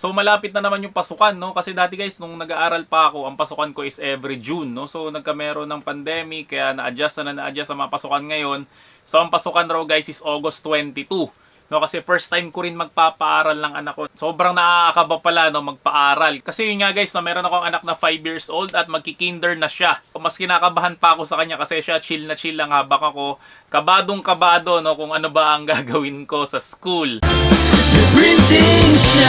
So malapit na naman yung pasukan, no? Kasi dati guys, nung nag-aaral pa ako, ang pasukan ko is every June, no? So nagkameron ng pandemic, kaya na-adjust ang mga pasukan ngayon. So ang pasukan raw guys is August 22. No, kasi first time ko rin magpapaaral ng anak ko. Sobrang nakakaba pala no magpaaral. Kasi yun nga guys, no, meron akong anak na 5 years old at magki-kinder na siya. Mas kinakabahan pa ako sa kanya kasi siya chill na chill lang habang ako kabadong kabado no kung ano ba ang gagawin ko sa school. Printing Shop.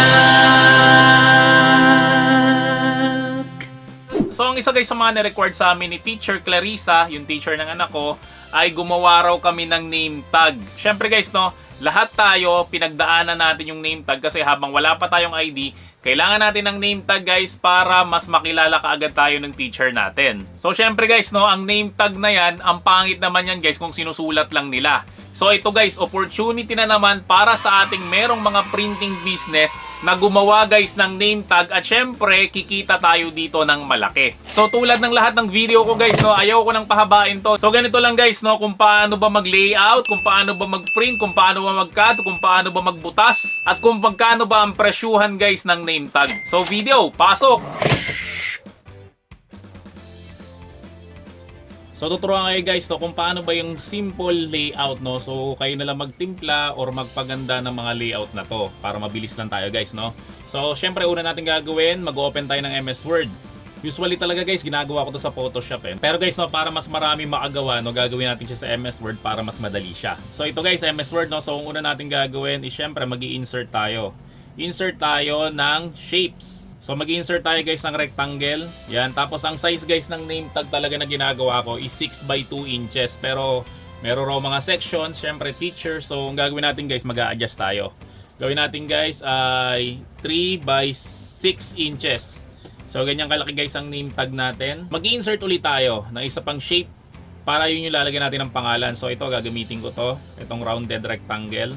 So ang isa guys sa mga na-record sa amin ni Teacher Clarissa, yung teacher ng anak ko, ay gumawa raw kami ng name tag. Syempre guys no, lahat tayo pinagdaanan natin yung name tag kasi habang wala pa tayong ID, kailangan natin ng name tag guys para mas makilala kaagad tayo ng teacher natin. So syempre guys no, ang name tag na yan, ang pangit naman yan guys kung sinusulat lang nila. So ito guys, opportunity na naman para sa ating merong mga printing business na gumawa guys ng name tag at syempre kikita tayo dito ng malaki. So tulad ng lahat ng video ko guys no, ayaw ko nang pahabain to. So ganito lang guys no, kung paano ba mag-layout, kung paano ba mag-print, kung paano ba mag-cut, kung paano ba magbutas, at kung magkano ba ang presyuhan guys ng name tag. So video, pasok! So tuturuan kayo guys no, kung paano ba yung simple layout no. So kayo na lang magtimpla or magpaganda ng mga layout na to para mabilis lang tayo guys no. So syempre una natin gagawin, mag-open tayo ng MS Word. Usually talaga guys, ginagawa ko to sa Photoshop eh. Pero guys no, para mas marami makagawa no, gagawin natin siya sa MS Word para mas madali siya. So ito guys, MS Word no. So ang una natin gagawin is syempre magi-insert tayo. Insert tayo ng shapes. So mag-insert tayo guys ng rectangle. Yan, tapos ang size guys ng name tag talaga na ginagawa ko is 6 by 2 inches. Pero meron raw mga sections, syempre teacher. So ang gagawin natin guys, mag-a-adjust tayo. Gawin natin guys ay 3 by 6 inches. So ganyan kalaki guys ang name tag natin. Mag-insert ulit tayo ng isa pang shape para yun yung lalagyan natin ng pangalan. So ito gagamitin ko to, itong rounded rectangle.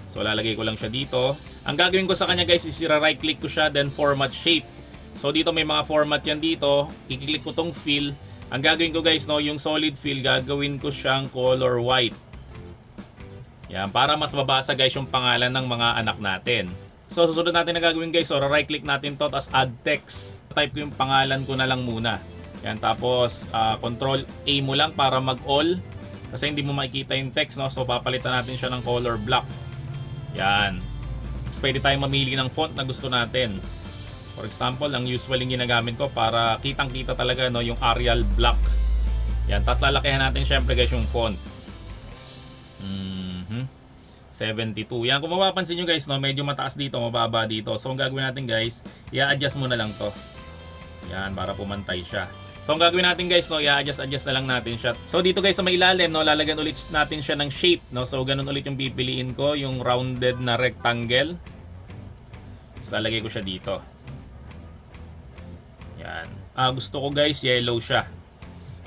So lalagay ko lang siya dito. Ang gagawin ko sa kanya guys is i-right click ko siya then format shape. So dito may mga format yan dito. I-click ko tong fill. Ang gagawin ko guys no, yung solid fill gagawin ko siyang color white. Yan, para mas mabasa guys yung pangalan ng mga anak natin. So susunod natin na gagawin guys, so right click natin to tapos add text. Type ko yung pangalan ko na lang muna. Yan, tapos control A mo lang para mag all. Kasi hindi mo makikita yung text no, so papalitan natin siya ng color black. Yan. Pwede tayong mamili ng font na gusto natin. For example, ang usually ginagamit ko para kitang-kita talaga no, yung Arial black. Yan, tapos lalakihan natin syempre guys yung font. 72. Yan, kung mapapansin nyo guys no, medyo mataas dito, mababa dito. So ang gagawin natin guys, i-adjust muna lang to. Yan, para pumantay siya. So ang gagawin natin guys no, i-adjust na lang natin siya. So dito guys sa may ilalim no, lalagyan ulit natin siya ng shape no. So ganun ulit yung pipiliin ko, yung rounded na rectangle. So lalagay ko siya dito. Yan. Gusto ko guys yellow siya.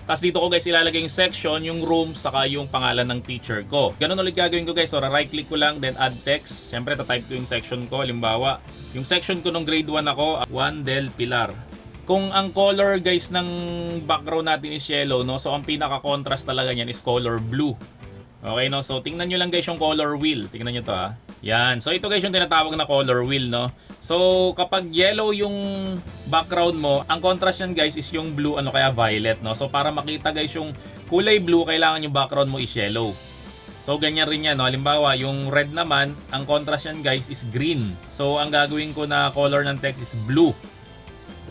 Tapos dito ko guys ilalagay yung section, yung room, saka yung pangalan ng teacher ko. Ganun ulit gagawin ko guys. So right click ko lang, then add text. Siyempre tatype ko yung section ko. Halimbawa, yung section ko nung grade 1 ako, Juan del Pilar. Kung ang color guys ng background natin is yellow, no? So ang pinaka-contrast talaga niyan is color blue. Okay, no? So tingnan nyo lang guys yung color wheel. Tingnan nyo to ha. Yan. So ito guys yung tinatawag na color wheel, no? So kapag yellow yung background mo, ang contrast yan guys is yung blue, ano kaya violet, no? So para makita guys yung kulay blue, kailangan yung background mo is yellow. So ganyan rin yan, no? Halimbawa, yung red naman, ang contrast yan guys is green. So ang gagawin ko na color ng text is blue.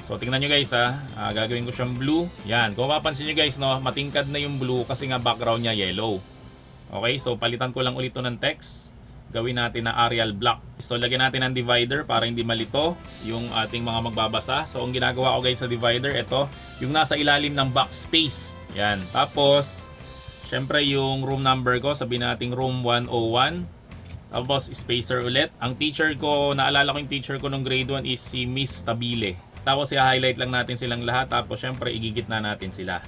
So tingnan nyo guys ha, gagawin ko siyang blue. Yan, kung mapapansin nyo guys no, matingkad na yung blue kasi nga background niya yellow. Okay, so palitan ko lang ulit to ng text. Gawin natin na Arial black. So lagyan natin ng divider para hindi malito yung ating mga magbabasa. So ang ginagawa ko guys sa divider, ito, yung nasa ilalim ng backspace. Yan, tapos syempre yung room number ko, sabihin natin room 101. Tapos spacer ulit. Ang teacher ko, naalala ko yung teacher ko nung grade 1 is si Miss Tabile. Tapos i-highlight lang natin silang lahat. Tapos syempre igigitna natin sila.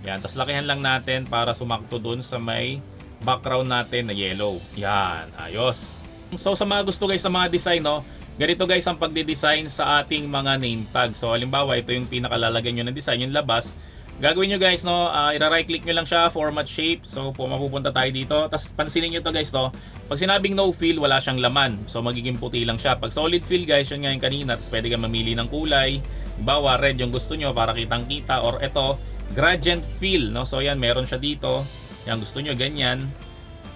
Yan. Tapos lakihan lang natin para sumakto dun sa may background natin na yellow. Yan. Ayos. So sa mga gusto guys sa mga design no, ganito guys ang pagde-design sa ating mga name tag. So halimbawa ito yung pinakalalagyan nyo ng design, yung labas. Gagawin nyo guys, no, i-right click nyo lang siya, format shape. So mapupunta tayo dito. Tapos pansinin nyo to guys, no, pag sinabing no fill, wala siyang laman. So magiging puti lang siya. Pag solid fill guys, yun nga yung kanina. Tapos pwede kang mamili ng kulay. Bawa red yung gusto nyo para kitang kita. Or ito, gradient fill, no. So yan, meron siya dito. Yan gusto nyo, ganyan.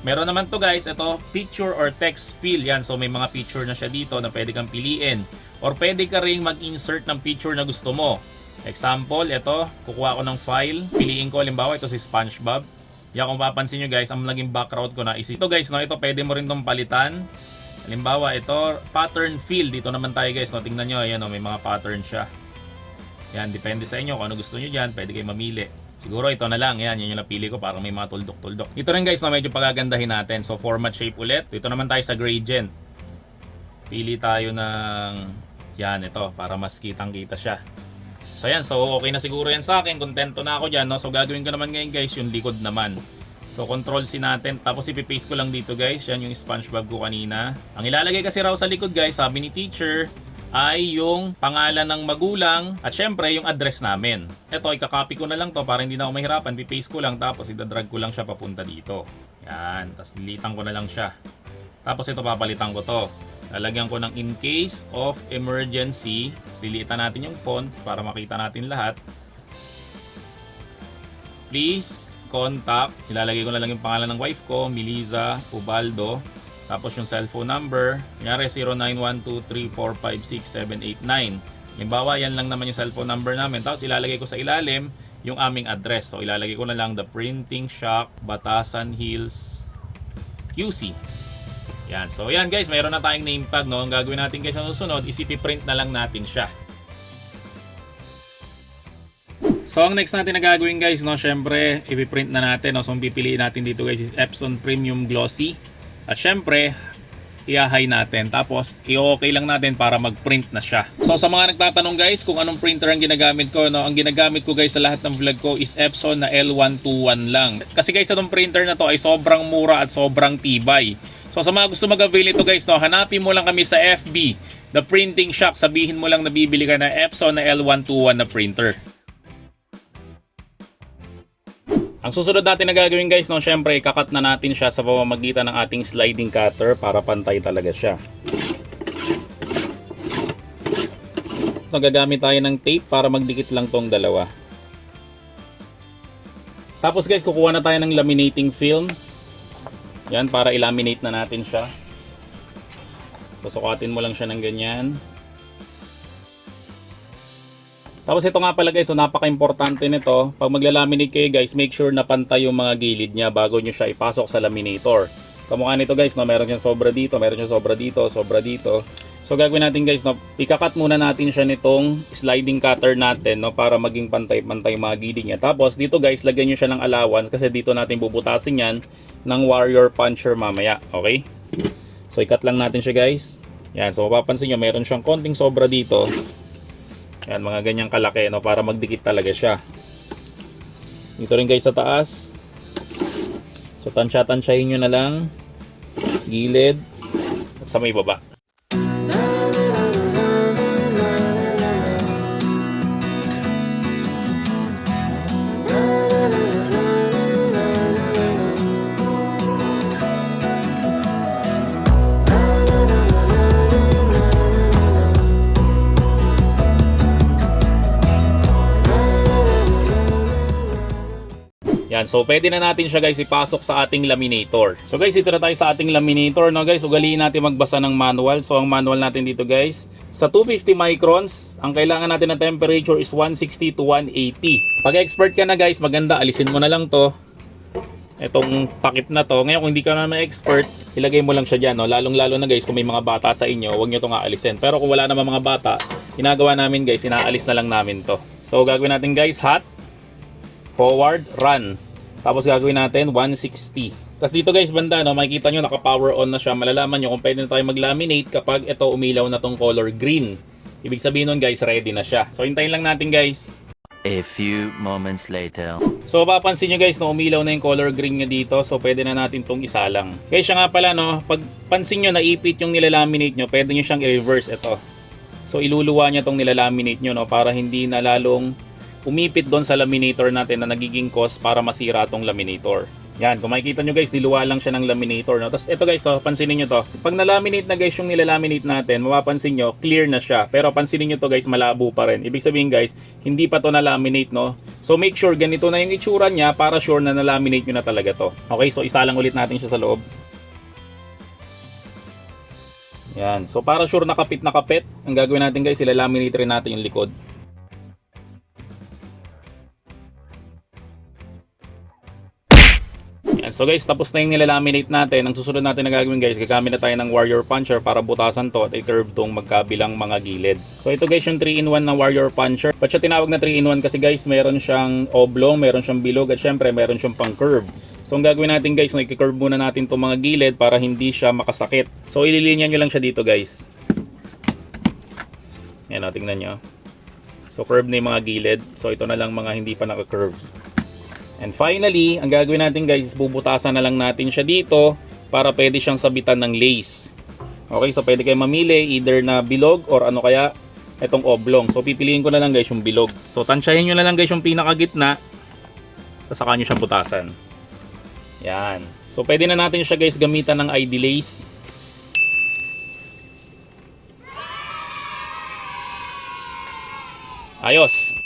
Meron naman to guys, ito, picture or text fill. Yan, so may mga picture na siya dito na pwede kang piliin. Or pwede ka ring mag-insert ng picture na gusto mo. Example, ito, kukuha ko ng file, piliin ko, halimbawa ito si SpongeBob. Yan, kung papansin nyo guys, ang naging background ko na is ito guys, no, ito pwede mo rin itong palitan. Halimbawa, ito, pattern fill, dito naman tayo guys, no, tingnan nyo, ayan, no, may mga pattern siya. Yan, depende sa inyo kung ano gusto nyo dyan, pwede kayo mamili. Siguro ito na lang, yan, yun yung napili ko, parang may mga tuldok-tuldok. Ito rin guys, no, medyo pagagandahin natin. So, format shape ulit, dito naman tayo sa gradient. Pili tayo ng, yan, ito, para mas kitang-kita siya. So yan, so okay na siguro yan sa akin, kontento na ako dyan, no? So gagawin ko naman ngayon guys, yung likod naman. So control C natin, tapos ipipaste ko lang dito guys, yan yung SpongeBob ko kanina. Ang ilalagay kasi raw sa likod guys, sabi ni teacher, ay yung pangalan ng magulang at syempre yung address namin. Ito, ikakopy ko na lang to para hindi na ako mahirapan, pipaste ko lang tapos idadrag ko lang siya papunta dito. Yan, tapos dilitan ko na lang siya. Tapos ito papalitan ko to. Lalagyan ko ng in case of emergency. Silitan natin yung font para makita natin lahat. Please contact. Ilalagay ko na lang yung pangalan ng wife ko, Miliza Ubaldo. Tapos yung cellphone number. Kunyari 091234567889. Halimbawa, yan lang naman yung cellphone number namin. Tapos ilalagay ko sa ilalim yung aming address. So ilalagay ko na lang The Printing Shop, Batasan Hills, QC. Yan. So yan guys, mayroon na tayong name tag, no. Ang gagawin natin guys sa susunod is ipiprint na lang natin siya. So ang next natin na gagawin guys, no, syempre ipiprint na natin, no. So ang pipiliin natin dito guys is Epson Premium Glossy. At syempre i-high natin, tapos i-okay lang natin para mag-print na siya. So sa mga nagtatanong guys kung anong printer ang ginagamit ko, no, ang ginagamit ko guys sa lahat ng vlog ko is Epson na L121 lang. Kasi guys itong printer na to ay sobrang mura at sobrang tibay. So sa mga gusto mag-avail ito guys, no, hanapin mo lang kami sa FB, The Printing Shop, sabihin mo lang na bibili ka na Epson na L121 na printer. Ang susunod natin na gagawin guys, no, syempre ikakat na natin siya sa pamamagitan ng ating sliding cutter para pantay talaga siya. So gagamit tayo ng tape para magdikit lang tong dalawa. Tapos guys, kukuha na tayo ng laminating film. Yan, para i-laminate na natin siya. Susukatin mo lang siya ng ganyan. Tapos ito nga pala guys, so napaka-importante nito. Pag magla-laminate kayo guys, make sure na pantay yung mga gilid niya bago nyo siya ipasok sa laminator. Kamukha nito guys, no, meron siyang sobra dito, meron siyang sobra dito, sobra dito. So gagawin natin guys, no, ikakat muna natin siya nitong sliding cutter natin, no, para maging pantay-pantay yung mga gilid niya. Tapos dito guys, lagyan nyo siya ng allowance kasi dito natin bubutasin yan ng warrior puncher mamaya, okay? So ikat lang natin siya guys. Yan, so mapapansin nyo meron siyang konting sobra dito. Yan, mga ganyang kalaki, no, para magdikit talaga siya. Dito rin guys sa taas. So tansya-tansyahin nyo na lang gilid at sa may baba. Yan, so pwede na natin siya guys ipasok sa ating laminator. So guys, ito na tayo sa ating laminator, no guys. Ugaliin natin magbasa ng manual. So ang manual natin dito guys, sa 250 microns, ang kailangan natin na temperature is 160 to 180. Pag expert ka na guys, maganda alisin mo na lang to. Itong takip na to. Ngayon kung hindi ka na expert, ilagay mo lang siya dyan, no. Lalong-lalo na guys kung may mga bata sa inyo, huwag nyo itong aalisin. Pero kung wala naman mga bata, ginagawa namin guys, inaalis na lang namin to. So gagawin natin guys, hot, forward, run. Tapos gagawin natin 160. Tapos dito guys banda, no, makikita nyo naka-power on na siya. Malalaman nyo kung pwede na tayo mag-laminate kapag ito umilaw na tong color green. Ibig sabihin nun guys, ready na siya. So hintayin lang natin guys. A few moments later. So papansin nyo guys, no, umilaw na yung color green niya dito. So pwede na natin tong isalang. Guys, siya nga pala, no, pag pansin nyo naipit yung nilalaminate nyo, pwede nyo siyang i-reverse ito. So iluluwa niya tong nilalaminate nyo, no, para hindi na lalong umipit doon sa laminator natin na nagiging cause para masira tong laminator. Yan, kung makikita nyo guys, diluwa lang siya ng laminator, no? Tapos ito guys, oh, pansinin nyo to. Pag na-laminate na guys yung nilalaminate natin, mapapansin nyo, clear na siya. Pero pansinin nyo to guys, malabo pa rin. Ibig sabihin guys, hindi pa to na-laminate, no? So make sure ganito na yung itsura niya para sure na na-laminate nyo na talaga to. Okay, so isa lang ulit natin siya sa loob. Yan, so para sure nakapit, ang gagawin natin guys, ilalaminate rin natin yung likod. So guys, tapos na yung nilalaminate natin. Ang susunod natin na gagawin guys, gagamit na tayo ng Warrior Puncher para butasan to at i-curve tong magkabilang mga gilid. So ito guys yung 3-in-1 na Warrior Puncher. Ba't siya tinawag na 3-in-1? Kasi guys, meron siyang oblong, meron siyang bilog at syempre meron siyang pang curve. So ang gagawin natin guys, i-curve muna natin tong mga gilid para hindi siya makasakit. So ililinya nyo lang siya dito guys. Yan o, tingnan nyo. So curve na yung mga gilid. So ito na lang mga hindi pa naka-curve. And finally, ang gagawin natin guys, bubutasan na lang natin siya dito para pwede siyang sabitan ng lace. Okay, so pwede kayo mamili either na bilog or ano kaya itong oblong. So pipiliin ko na lang guys yung bilog. So tansyahin nyo na lang guys yung pinakagitna, tapos saka nyo siyang butasan. Yan. So pwede na natin siya guys gamitan ng ID lace. Ayos.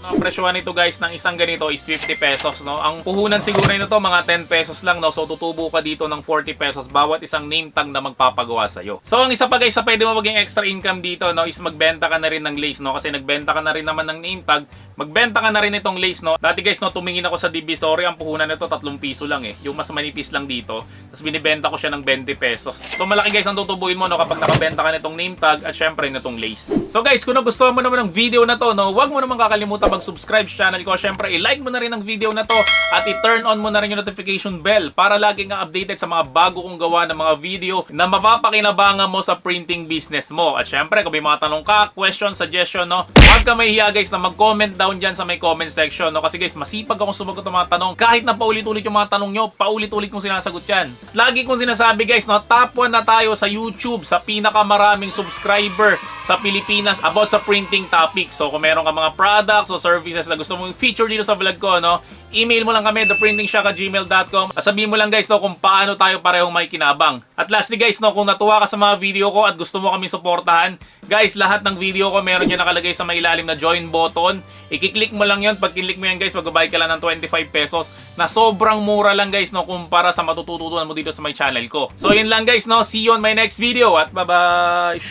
Ang presyohan nito guys ng isang ganito is 50 pesos, no? Ang puhunan siguro nito mga 10 pesos lang, no? So tutubo ka dito ng 40 pesos bawat isang name tag na magpapagawa sa iyo. So ang isa pa guys sa pwede mo maging extra income dito, no, is magbenta ka na rin ng lace, no? Kasi nagbenta ka na rin naman ng name tag, magbenta ka na rin itong lace, no? Dati guys, no, tumingin ako sa Divisory, ang puhunan nito 3 piso lang eh. Yung mas manipis lang dito. Tapos binibenta ko siya ng 20 pesos. So malaki guys ang tutubuin mo, no, kapag nakabenta ka nitong name tag at syempre nitong lace. So guys, kung nagustuhan mo naman ng video na to, no, huwag mo naman kakalimutan mag-subscribe sa channel ko. Syempre, i-like mo na rin ang video na to at i-turn on mo na rin yung notification bell para lagi kang updated sa mga bago kong gawa ng mga video na mapapakinabangan mo sa printing business mo. At syempre, kung may mga tanong ka, question, suggestion, no, huwag ka mahihiya guys na mag-comment down dyan sa may comment section, no, kasi guys, masipag akong sumagot ng mga tanong. Kahit na paulit-ulit yung mga tanong nyo, paulit-ulit kong sinasagot yan. Lagi kong sinasabi guys, no, top 1 na tayo sa YouTube sa pinakamaraming subscriber sa Pilipinas about sa printing topic. So kung meron ka mga products o services na gusto mong feature dito sa vlog ko, no, email mo lang kami theprintingshock@gmail.com at sabihin mo lang guys, no, kung paano tayo parehong may kinabang. At lastly guys, no, kung natuwa ka sa mga video ko at gusto mo kami suportahan, guys, lahat ng video ko meron yan nakalagay sa may ilalim na join button. I-click mo lang yun. Pag kinlik mo yan guys, magbabayad ka lang ng 25 pesos na sobrang mura lang guys, no, kumpara sa matututunan mo dito sa my channel ko. So yun lang guys, no, see you on my next video at bye bye.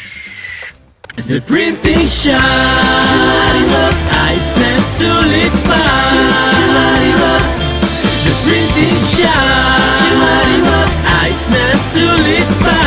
The Printing Shop, ayos na sulit pa. The Printing Shop, ayos na sulit pa.